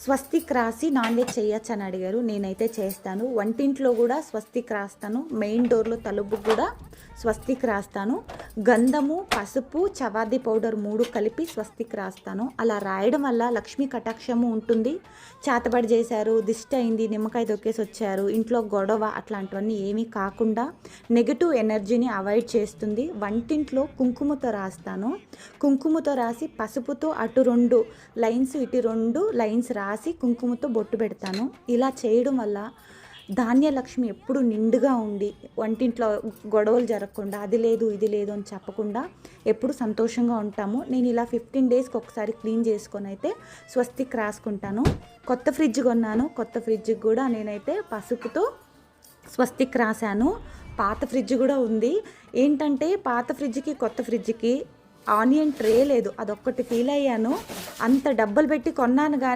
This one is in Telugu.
స్వస్తిక్ రాసి నాన్ వెజ్ చేయొచ్చు అని అడిగారు. నేనైతే చేస్తాను. వంటింట్లో కూడా స్వస్తిక్ రాస్తాను. మెయిన్ డోర్లో తలుపు కూడా స్వస్తిక్ రాస్తాను. గంధము, పసుపు, చవాదీ పౌడర్ 3 కలిపి స్వస్తిక్ రాస్తాను. అలా రాయడం వల్ల లక్ష్మీ కటాక్షము ఉంటుంది. చేతబడి చేశారు, దిష్టి అయింది, నిమ్మకాయ దొక్కేసి వచ్చారు, ఇంట్లో గొడవ అట్లాంటివన్నీ ఏమీ కాకుండా నెగిటివ్ ఎనర్జీని అవాయిడ్ చేస్తుంది. వంటింట్లో కుంకుమతో రాస్తాను. కుంకుమతో రాసి పసుపుతో అటు 2 లైన్స్, ఇటు 2 లైన్స్ రాసి కుంకుమతో బొట్టు పెడతాను. ఇలా చేయడం వల్ల ధాన్యలక్ష్మి ఎప్పుడు నిండుగా ఉండి వంటింట్లో గొడవలు జరగకుండా అది లేదు ఇది లేదు అని చెప్పకుండా ఎప్పుడు సంతోషంగా ఉంటాము. నేను ఇలా 15 డేస్కి ఒకసారి క్లీన్ చేసుకొని అయితే స్వస్తిక్ రాసుకుంటాను. కొత్త ఫ్రిడ్జ్ కొన్నాను. కొత్త ఫ్రిడ్జ్కి కూడా నేనైతే పసుపుతో స్వస్తిక్ రాశాను. పాత ఫ్రిడ్జ్ కూడా ఉంది. ఏంటంటే పాత ఫ్రిడ్జ్కి కొత్త ఫ్రిడ్జ్కి ఆనియన్ ట్రే లేదు. అదొక్కటి ఫీల్ అయ్యాను. అంత డబ్బులు పెట్టి కొన్నాను కానీ